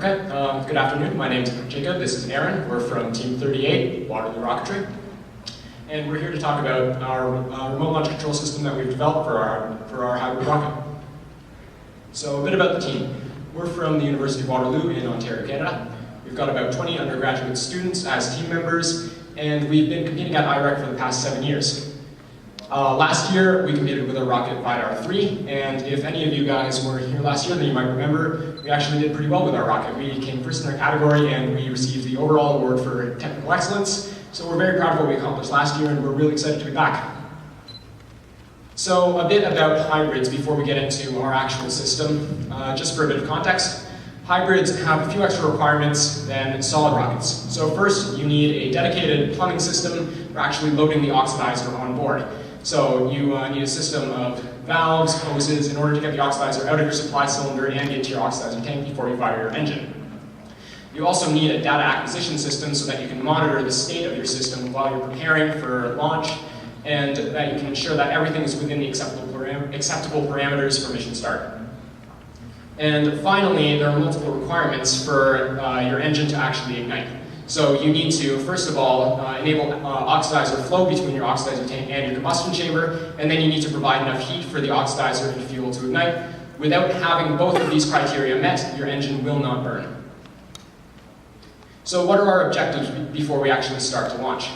Okay, good afternoon. My name is Jacob. This is Aaron. We're from Team 38, Waterloo Rocketry. And we're here to talk about our remote launch control system that we've developed for our hybrid rocket. So a bit about the team. We're from the University of Waterloo in Ontario, Canada. We've got about 20 undergraduate students as team members, and we've been competing at IREC for the past 7 years. Last year, we competed with a rocket VIDAR-3, and if any of you guys were here last year, then you might remember we actually did pretty well with our rocket. We came first in our category, and we received the overall award for technical excellence. So we're very proud of what we accomplished last year, and we're really excited to be back. So a bit about hybrids before we get into our actual system. Just for a bit of context, hybrids have a few extra requirements than solid rockets. So first, you need a dedicated plumbing system for actually loading the oxidizer on board. So you need a system of valves, hoses, in order to get the oxidizer out of your supply cylinder and into your oxidizer tank before you fire your engine. You also need a data acquisition system so that you can monitor the state of your system while you're preparing for launch, and that you can ensure that everything is within the acceptable parameters for mission start. And finally, there are multiple requirements for your engine to actually ignite. So you need to, first of all, enable oxidizer flow between your oxidizer tank and your combustion chamber, and then you need to provide enough heat for the oxidizer and fuel to ignite. Without having both of these criteria met, your engine will not burn. So what are our objectives before we actually start to launch?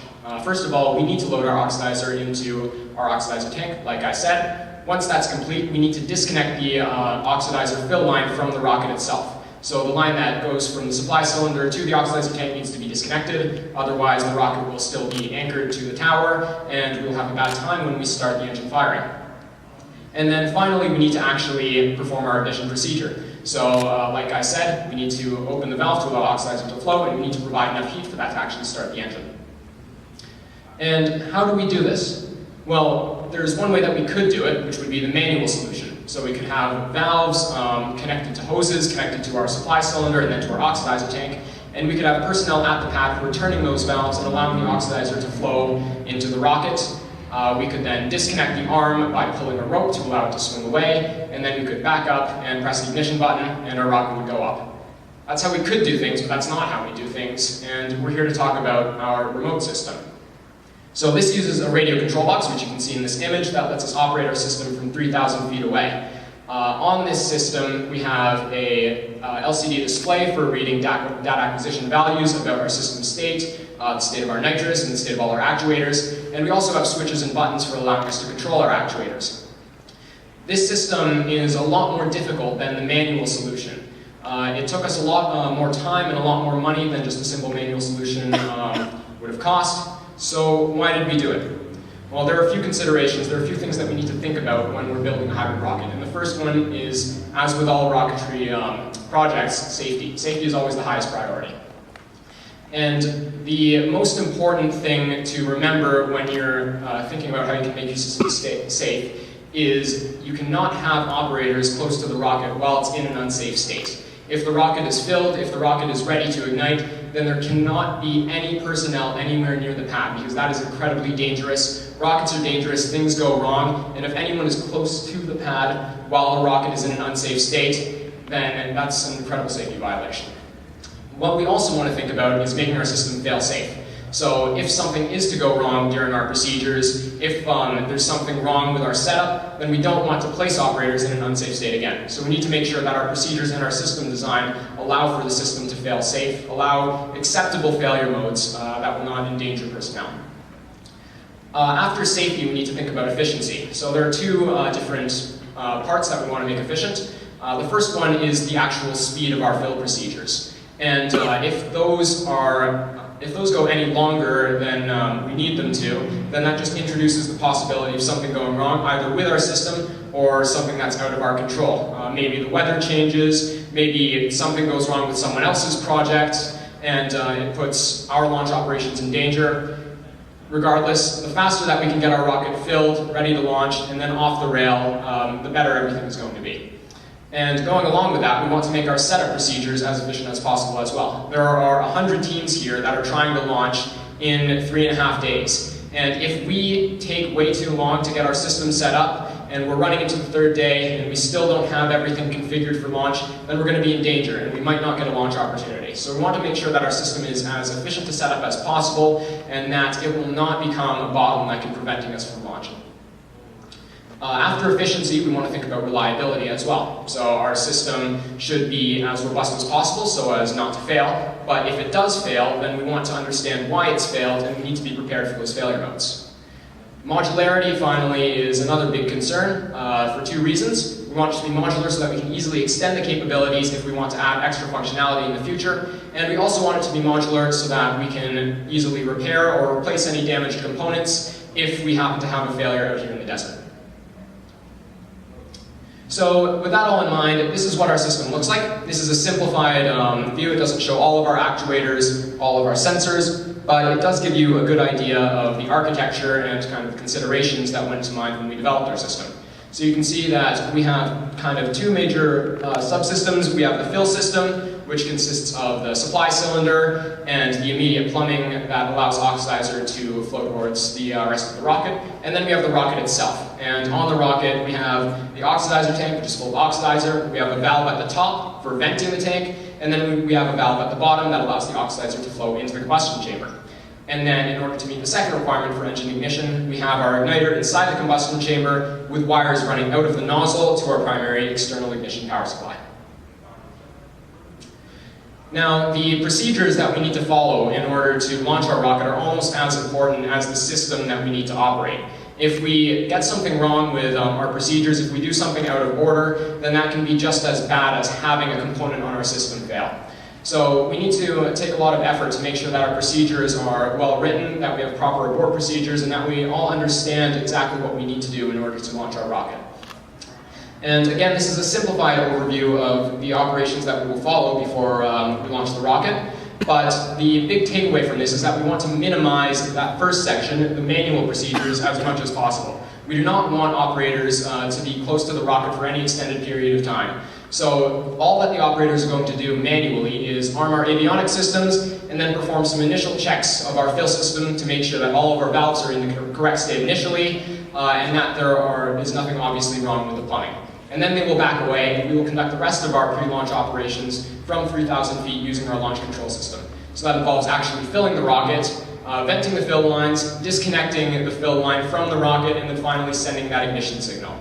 First of all, we need to load our oxidizer into our oxidizer tank, like I said. Once that's complete, we need to disconnect the oxidizer fill line from the rocket itself. So the line that goes from the supply cylinder to the oxidizer tank needs to be disconnected, otherwise the rocket will still be anchored to the tower, and we'll have a bad time when we start the engine firing. And then finally, we need to actually perform our ignition procedure. So like I said, we need to open the valve to allow oxidizer to flow, and we need to provide enough heat for that to actually start the engine. And how do we do this? Well, there's one way that we could do it, which would be the manual solution. So we could have valves connected to hoses, connected to our supply cylinder, and then to our oxidizer tank. And we could have personnel at the pad who are turning those valves and allowing the oxidizer to flow into the rocket. We could then disconnect the arm by pulling a rope to allow it to swing away, and then we could back up and press the ignition button, and our rocket would go up. That's how we could do things, but that's not how we do things, and we're here to talk about our remote system. So this uses a radio control box, which you can see in this image, that lets us operate our system from 3,000 feet away. On this system, we have a LCD display for reading data acquisition values about our system state, the state of our nitrous, and the state of all our actuators. And we also have switches and buttons for allowing us to control our actuators. This system is a lot more difficult than the manual solution. It took us a lot more time and a lot more money than just a simple manual solution would have cost. So why did we do it? Well, there are a few considerations, there are a few things that we need to think about when we're building a hybrid rocket. And the first one is, as with all rocketry projects, safety. Safety is always the highest priority. And the most important thing to remember when you're thinking about how you can make your system safe is you cannot have operators close to the rocket while it's in an unsafe state. If the rocket is filled, if the rocket is ready to ignite, then there cannot be any personnel anywhere near the pad, because that is incredibly dangerous. Rockets are dangerous, things go wrong, and if anyone is close to the pad while the rocket is in an unsafe state, then that's an incredible safety violation. What we also want to think about is making our system fail-safe. So if something is to go wrong during our procedures, if there's something wrong with our setup, then we don't want to place operators in an unsafe state again. So we need to make sure that our procedures and our system design allow for the system to fail safe, allow acceptable failure modes that will not endanger personnel. After safety, we need to think about efficiency. So there are two different parts that we want to make efficient. The first one is the actual speed of our fill procedures. And if those go any longer than we need them to, then that just introduces the possibility of something going wrong, either with our system or something that's out of our control. Maybe the weather changes, maybe something goes wrong with someone else's project, and it puts our launch operations in danger. Regardless, the faster that we can get our rocket filled, ready to launch, and then off the rail, the better everything is going to be. And going along with that, we want to make our setup procedures as efficient as possible as well. There are 100 teams here that are trying to launch in 3.5 days. And if we take way too long to get our system set up, and we're running into the third day and we still don't have everything configured for launch, then we're going to be in danger and we might not get a launch opportunity. So we want to make sure that our system is as efficient to set up as possible and that it will not become a bottleneck in preventing us from launching. After efficiency, we want to think about reliability as well. So our system should be as robust as possible so as not to fail, but if it does fail, then we want to understand why it's failed and we need to be prepared for those failure modes. Modularity, finally, is another big concern for two reasons. We want it to be modular so that we can easily extend the capabilities if we want to add extra functionality in the future, and we also want it to be modular so that we can easily repair or replace any damaged components if we happen to have a failure out here in the desert. So with that all in mind, this is what our system looks like. This is a simplified view. It doesn't show all of our actuators, all of our sensors, but it does give you a good idea of the architecture and kind of considerations that went to mind when we developed our system. So you can see that we have kind of two major subsystems. We have the fill system, which consists of the supply cylinder and the immediate plumbing that allows oxidizer to flow towards the rest of the rocket. And then we have the rocket itself. And on the rocket, we have the oxidizer tank, which is full of oxidizer. We have a valve at the top for venting the tank. And then we have a valve at the bottom that allows the oxidizer to flow into the combustion chamber. And then in order to meet the second requirement for engine ignition, we have our igniter inside the combustion chamber with wires running out of the nozzle to our primary external ignition power supply. Now, the procedures that we need to follow in order to launch our rocket are almost as important as the system that we need to operate. If we get something wrong with our procedures, if we do something out of order, then that can be just as bad as having a component on our system fail. So we need to take a lot of effort to make sure that our procedures are well written, that we have proper abort procedures, and that we all understand exactly what we need to do in order to launch our rocket. And again, this is a simplified overview of the operations that we will follow before we launch the rocket. But the big takeaway from this is that we want to minimize that first section, the manual procedures, as much as possible. We do not want operators to be close to the rocket for any extended period of time. So all that the operators are going to do manually is arm our avionics systems and then perform some initial checks of our fill system to make sure that all of our valves are in the correct state initially and that there is nothing obviously wrong with the plumbing. And then they will back away and we will conduct the rest of our pre-launch operations from 3,000 feet using our launch control system. So that involves actually filling the rocket, venting the fill lines, disconnecting the fill line from the rocket, and then finally sending that ignition signal.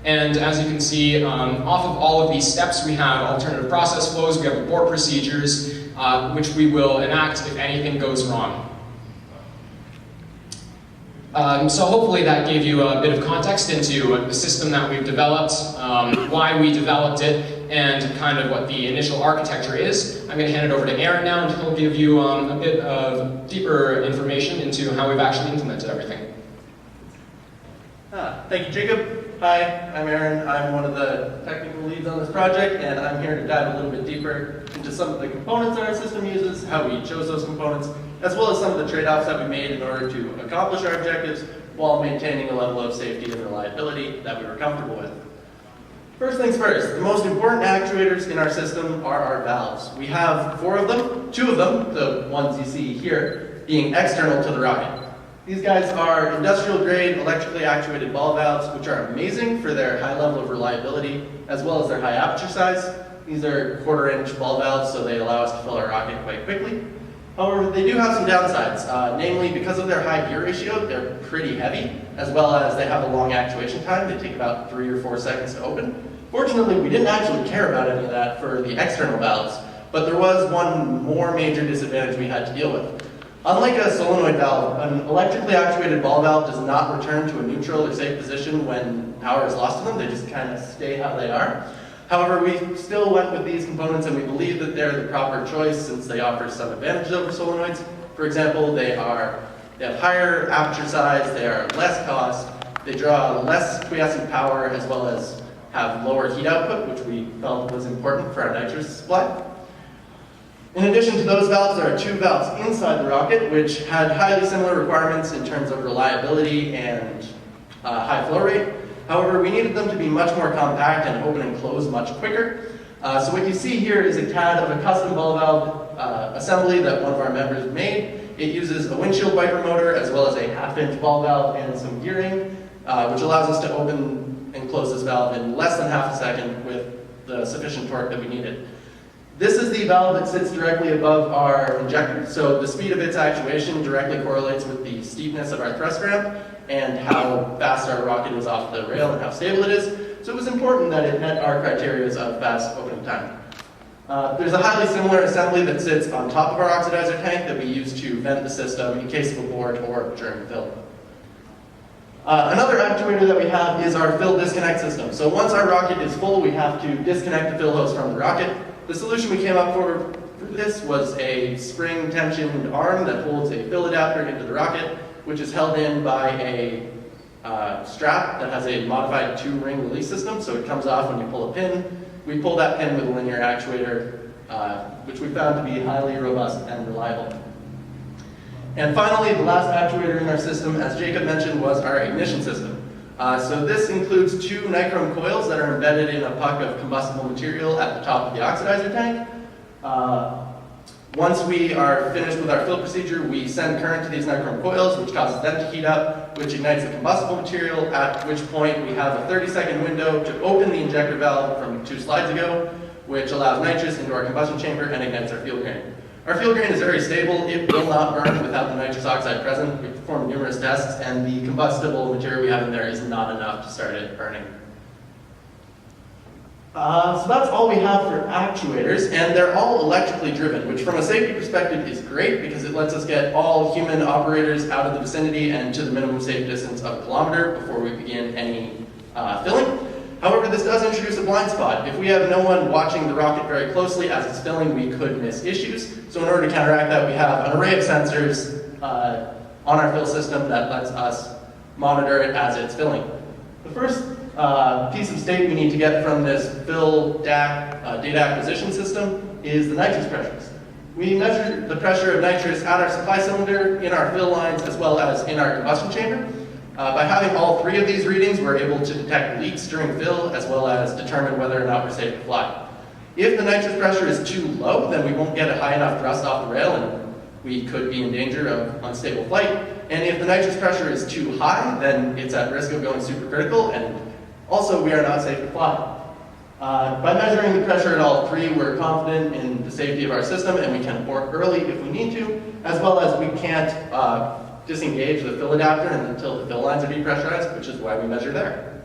And as you can see, off of all of these steps, we have alternative process flows, we have abort procedures, which we will enact if anything goes wrong. So hopefully that gave you a bit of context into the system that we've developed, why we developed it, and kind of what the initial architecture is. I'm going to hand it over to Aaron now, and he'll give you a bit of deeper information into how we've actually implemented everything. Thank you, Jacob. Hi, I'm Aaron. I'm one of the technical leads on this project, and I'm here to dive a little bit deeper into some of the components that our system uses, how we chose those components, as well as some of the trade-offs that we made in order to accomplish our objectives while maintaining a level of safety and reliability that we were comfortable with. First things first, the most important actuators in our system are our valves. We have 4 of them, 2 of them, the ones you see here, being external to the rocket. These guys are industrial-grade electrically actuated ball valves, which are amazing for their high level of reliability, as well as their high aperture size. These are 1/4-inch ball valves, so they allow us to fill our rocket quite quickly. However, they do have some downsides, namely because of their high gear ratio, they're pretty heavy, as well as they have a long actuation time. They take about 3 or 4 seconds to open. Fortunately, we didn't actually care about any of that for the external valves, but there was one more major disadvantage we had to deal with. Unlike a solenoid valve, an electrically actuated ball valve does not return to a neutral or safe position when power is lost to them. They just kind of stay how they are. However, we still went with these components and we believe that they're the proper choice since they offer some advantages over solenoids. For example, they have higher aperture size, they are less cost, they draw less quiescent power as well as have lower heat output, which we felt was important for our nitrous supply. In addition to those valves, there are 2 valves inside the rocket, which had highly similar requirements in terms of reliability and high flow rate. However, we needed them to be much more compact and open and close much quicker. So what you see here is a CAD of a custom ball valve assembly that one of our members made. It uses a windshield wiper motor as well as a 1/2-inch ball valve and some gearing, which allows us to open and close this valve in less than half a second with the sufficient torque that we needed. This is the valve that sits directly above our injector, so the speed of its actuation directly correlates with the steepness of our thrust ramp and how fast our rocket is off the rail and how stable it is. So it was important that it met our criteria of fast opening time. There's a highly similar assembly that sits on top of our oxidizer tank that we use to vent the system in case of abort or during fill. Another actuator that we have is our fill disconnect system. So once our rocket is full, we have to disconnect the fill hose from the rocket. The solution we came up for this was a spring tensioned arm that holds a fill adapter into the rocket, which is held in by a strap that has a modified 2-ring release system, so it comes off when you pull a pin. We pull that pin with a linear actuator, which we found to be highly robust and reliable. And finally, the last actuator in our system, as Jacob mentioned, was our ignition system. So this includes 2 nichrome coils that are embedded in a puck of combustible material at the top of the oxidizer tank. Once we are finished with our fill procedure, we send current to these nichrome coils, which causes them to heat up, which ignites the combustible material, at which point we have a 30-second window to open the injector valve from 2 slides ago, which allows nitrous into our combustion chamber and ignites our fuel grain. Our fuel grain is very stable. It will not burn without the nitrous oxide present. We performed numerous tests, and the combustible material we have in there is not enough to start it burning. So that's all we have for actuators, and they're all electrically driven, which from a safety perspective is great because it lets us get all human operators out of the vicinity and to the minimum safe distance of a kilometer before we begin any filling. However, this does introduce a blind spot. If we have no one watching the rocket very closely as it's filling, we could miss issues. So in order to counteract that, we have an array of sensors on our fill system that lets us monitor it as it's filling. The first piece of state we need to get from this fill DAC data acquisition system is the nitrous pressures. We measure the pressure of nitrous at our supply cylinder, in our fill lines, as well as in our combustion chamber. By having all 3 of these readings, we're able to detect leaks during fill, as well as determine whether or not we're safe to fly. If the nitrous pressure is too low, then we won't get a high enough thrust off the rail, and we could be in danger of unstable flight. And if the nitrous pressure is too high, then it's at risk of going supercritical, and also we are not safe to fly. By measuring the pressure at all 3, we're confident in the safety of our system, and we can abort early if we need to, as well as we can't disengage the fill adapter until the fill lines are depressurized, which is why we measure there.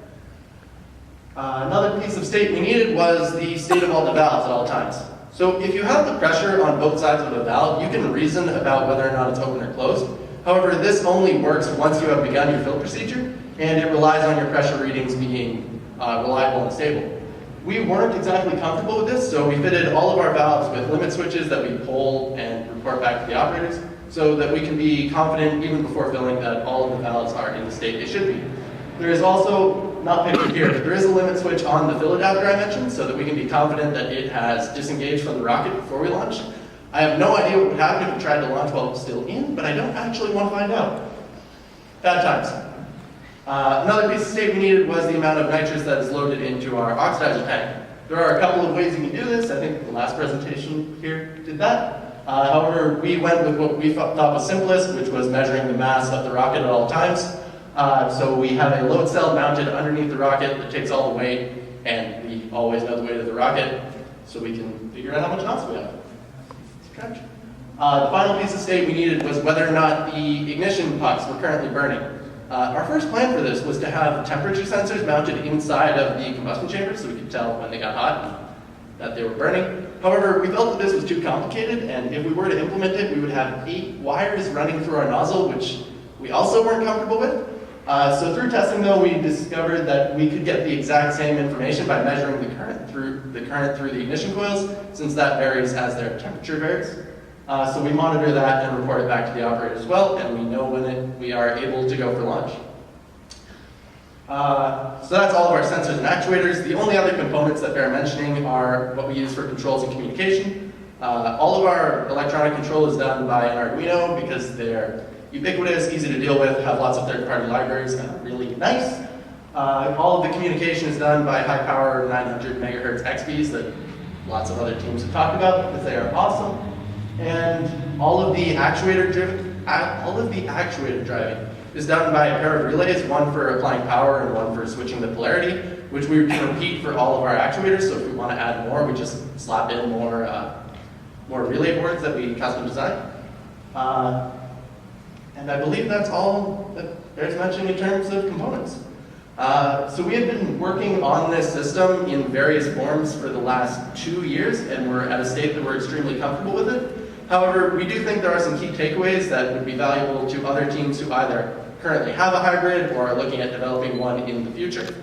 Another piece of state we needed was the state of all the valves at all times. So if you have the pressure on both sides of a valve, you can reason about whether or not it's open or closed. However, this only works once you have begun your fill procedure, and it relies on your pressure readings being reliable and stable. We weren't exactly comfortable with this, so we fitted all of our valves with limit switches that we pull and report back to the operators, so that we can be confident even before filling that all of the valves are in the state they should be. There is also, not pictured here, but there is a limit switch on the fill adapter I mentioned, so that we can be confident that it has disengaged from the rocket before we launch. I have no idea what would happen if we tried to launch while it was still in, but I don't actually want to find out. Bad times. Another piece of state we needed was the amount of nitrous that is loaded into our oxidizer tank. There are a couple of ways you can do this. I think the last presentation here did that. However, we went with what we thought was simplest, which was measuring the mass of the rocket at all times. So we have a load cell mounted underneath the rocket that takes all the weight, and we always know the weight of the rocket, so we can figure out how much knots we have. The final piece of state we needed was whether or not the ignition pucks were currently burning. Our first plan for this was to have temperature sensors mounted inside of the combustion chamber so we could tell when they got hot and that they were burning. However, we felt that this was too complicated, and if we were to implement it, we would have 8 wires running through our nozzle, which we also weren't comfortable with. So through testing, though, we discovered that we could get the exact same information by measuring the current through the ignition coils, since that varies as their temperature varies. So we monitor that and report it back to the operator as well, and we know when we are able to go for launch. So that's all of our sensors and actuators. The only other components that bear mentioning are what we use for controls and communication. All of our electronic control is done by an Arduino because they're ubiquitous, easy to deal with, have lots of third-party libraries, and are really nice. All of the communication is done by high-power 900 megahertz XBs that lots of other teams have talked about because they are awesome. And all of the actuator driving is done by a pair of relays, one for applying power and one for switching the polarity, which we can repeat for all of our actuators. So if we want to add more, we just slap in more relay boards that we custom design. And I believe that's all that bears mentioning in terms of components. So we have been working on this system in various forms for the last 2 years, and we're at a state that we're extremely comfortable with it. However, we do think there are some key takeaways that would be valuable to other teams who either currently have a hybrid or are looking at developing one in the future.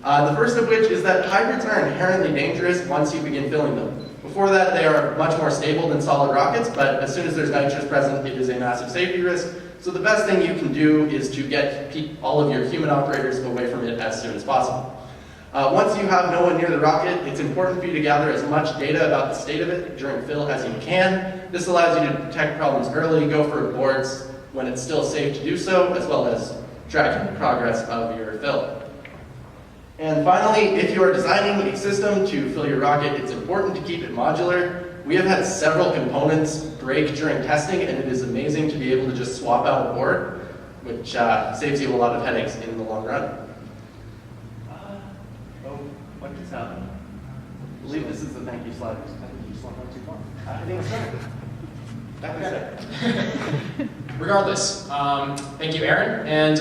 The first of which is that hybrids are inherently dangerous once you begin filling them. Before that, they are much more stable than solid rockets, but as soon as there's nitrous present, it is a massive safety risk. So the best thing you can do is to get all of your human operators away from it as soon as possible. Once you have no one near the rocket, it's important for you to gather as much data about the state of it during fill as you can. This allows you to detect problems early, go for boards when it's still safe to do so, as well as tracking the progress of your fill. And finally, if you are designing a system to fill your rocket, it's important to keep it modular. We have had several components break during testing, and it is amazing to be able to just swap out a board, which saves you a lot of headaches in the long run. What just happened? I believe this is the thank you slide. I think you swapped out too far. I think so. Regardless, thank you, Aaron, and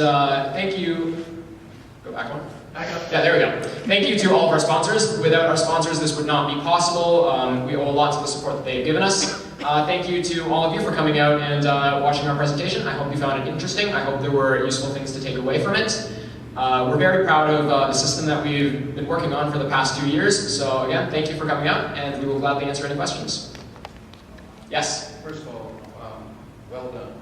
thank you. Go back one. Back up. Yeah, there we go. Thank you to all of our sponsors. Without our sponsors, this would not be possible. We owe a lot to the support that they have given us. Thank you to all of you for coming out and watching our presentation. I hope you found it interesting. I hope there were useful things to take away from it. We're very proud of the system that we've been working on for the past 2 years. So again, thank you for coming out, and we will gladly answer any questions. Yes? First of all, well done.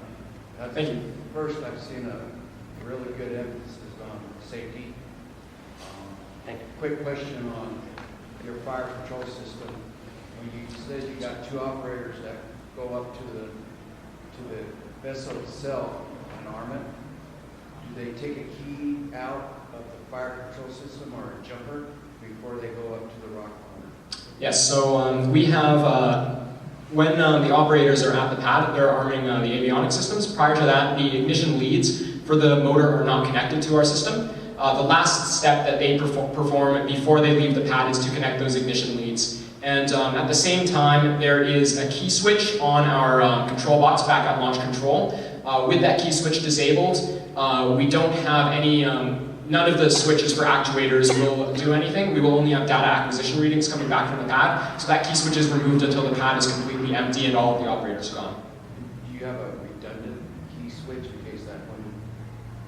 Thank you. First, I've seen a really good emphasis on safety. Quick question on your fire control system. When you said you got 2 operators that go up to the vessel itself and arm it, do they take a key out of the fire control system or a jumper before they go up to the rocket motor? Yes, so we have, when the operators are at the pad, they're arming the avionics systems. Prior to that, the ignition leads for the motor are not connected to our system. The last step that they perform before they leave the pad is to connect those ignition leads. And at the same time, there is a key switch on our control box back at launch control. With that key switch disabled, we don't have any, none of the switches for actuators will do anything. We will only have data acquisition readings coming back from the pad. So that key switch is removed until the pad is completely empty and all of the operators are gone. Do you have a redundant key switch in case that one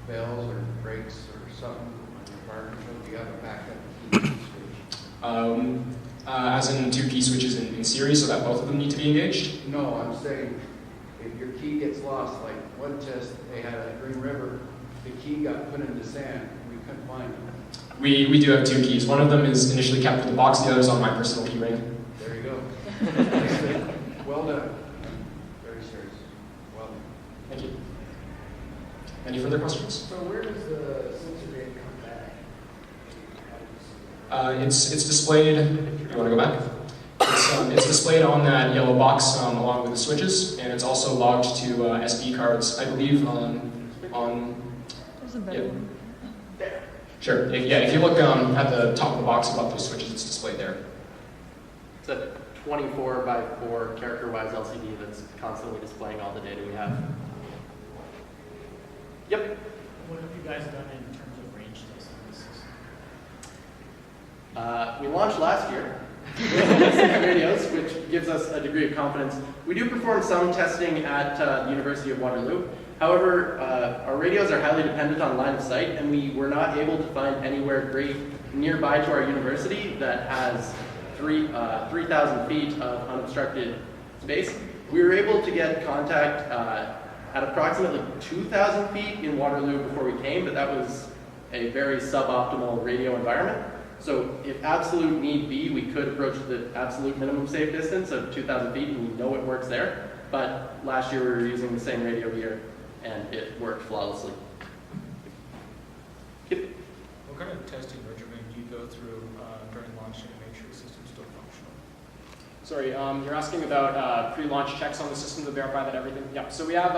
fails or breaks or something on your fire control? Do you have a backup key switch? As in 2 key switches in series so that both of them need to be engaged? No, I'm saying if your key gets lost, like one test they had at Green River, the key got put into sand, we couldn't find it. We do have 2 keys. One of them is initially kept with the box, the other is on my personal key ring. There you go. Well done. Very serious. Well done. Thank you. Any further questions? So where does the sensor data come back? It's displayed. You want to go back? It's displayed on that yellow box along with the switches, and it's also logged to SD cards, I believe, on. There's a better one. Sure. If you look at the top of the box above those switches, it's displayed there. It's a 24 by 4 character-wise LCD that's constantly displaying all the data we have. Yep. What have you guys done in terms of range testing this system? We launched last year with radios, which gives us a degree of confidence. We do perform some testing at the University of Waterloo. However, our radios are highly dependent on line of sight, and we were not able to find anywhere great nearby to our university that has 3,000 feet of unobstructed space. We were able to get contact at approximately 2,000 feet in Waterloo before we came, but that was a very suboptimal radio environment. So if absolute need be, we could approach the absolute minimum safe distance of 2,000 feet, and we know it works there. But last year we were using the same radio gear, and it worked flawlessly. Yep. What kind of testing regimen do you go through during launching to make sure the system's still functional? Sorry, you're asking about pre-launch checks on the system to verify that everything. Yeah. So we have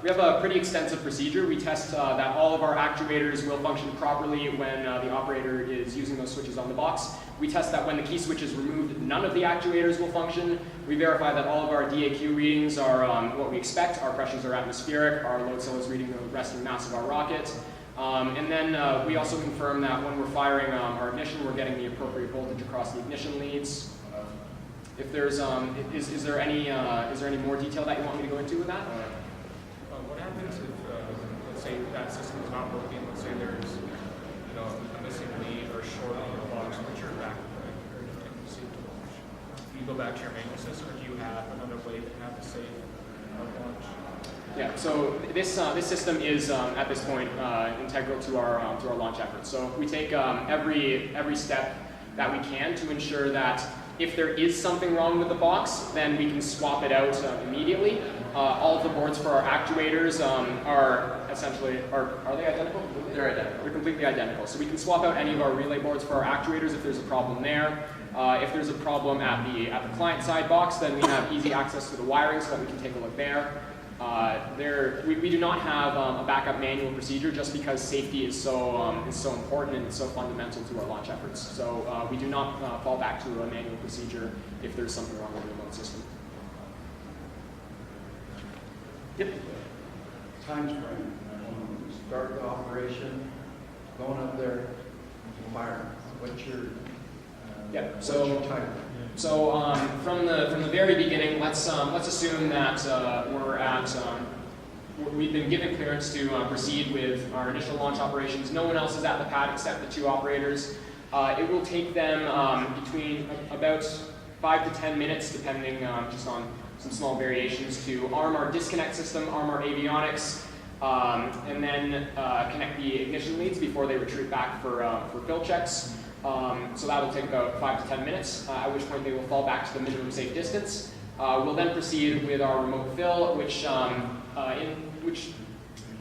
we have a pretty extensive procedure. We test that all of our actuators will function properly when the operator is using those switches on the box. We test that when the key switch is removed, none of the actuators will function. We verify that all of our DAQ readings are what we expect. Our pressures are atmospheric. Our load cell is reading the resting mass of our rocket. And then we also confirm that when we're firing our ignition, we're getting the appropriate voltage across the ignition leads. If there's, is there any more detail that you want me to go into with that? What happens if, let's say that system is not working, let's say there's, a missing lead or short on the box, what's your backup plan or anything to proceed to launch? Do you go back to your manual system, or do you have another way to have a safe launch? Yeah, so this system is, at this point, integral to our launch efforts. So we take every step that we can to ensure that if there is something wrong with the box, then we can swap it out immediately. All of the boards for our actuators are essentially, are they identical? They're identical. They're completely identical. So we can swap out any of our relay boards for our actuators if there's a problem there. If there's a problem at the client side box, then we have easy access to the wiring so that we can take a look there. We do not have a backup manual procedure just because safety is so important and so fundamental to our launch efforts. So we do not fall back to a manual procedure if there's something wrong with the remote system. Yep. Time frame, start the operation, going up there, firing. What's your time? So from the very beginning, let's assume that we've been given clearance to proceed with our initial launch operations. No one else is at the pad except the 2 operators. It will take them between about 5 to 10 minutes, depending just on some small variations, to arm our disconnect system, arm our avionics, and then connect the ignition leads before they retreat back for fill checks. So that will take about 5 to 10 minutes, at which point they will fall back to the minimum safe distance. We'll then proceed with our remote fill, which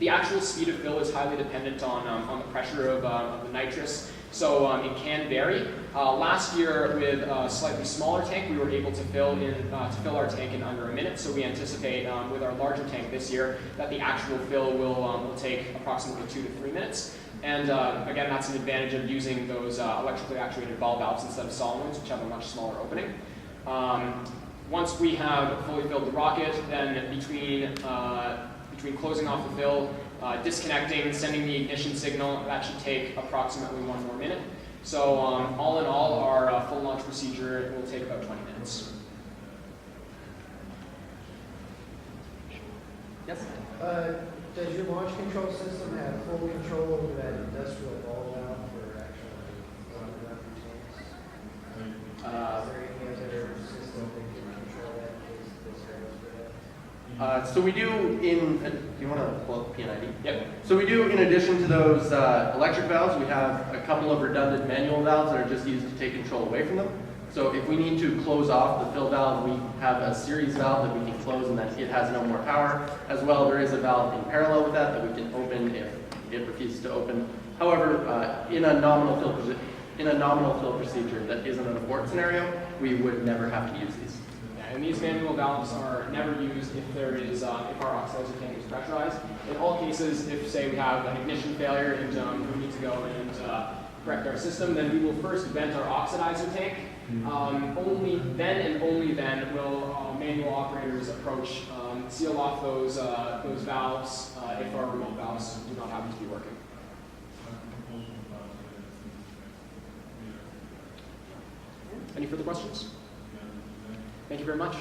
the actual speed of fill is highly dependent on the pressure of the nitrous, so it can vary. Last year, with a slightly smaller tank, we were able to fill our tank in under a minute. So we anticipate with our larger tank this year that the actual fill will take approximately 2 to 3 minutes. And again, that's an advantage of using those electrically actuated ball valves instead of solenoids, which have a much smaller opening. Once we have fully filled the rocket, then between closing off the fill, disconnecting, sending the ignition signal, that should take approximately 1 more minute. So all in all, our full launch procedure will take about 20 minutes. Yes? Does your launch control system have full control over that industrial ball valve for actually running up your tanks? Is there any other system that can control that in case this fails for that? So we do do you want to pull up the PNID? Yep. So we do, in addition to those electric valves, we have a couple of redundant manual valves that are just used to take control away from them. So if we need to close off the fill valve, we have a series valve that we can close and then it has no more power. As well, there is a valve in parallel with that we can open if it refuses to open. However, in a nominal fill procedure that isn't an abort scenario, we would never have to use these. And these manual valves are never used if there is if our oxidizer tank is pressurized. In all cases, if say we have an ignition failure and we need to go and correct our system, then we will first vent our oxidizer tank. Only then and only then will manual operators approach, seal off those valves if our remote valves do not happen to be working. Any further questions? Thank you very much.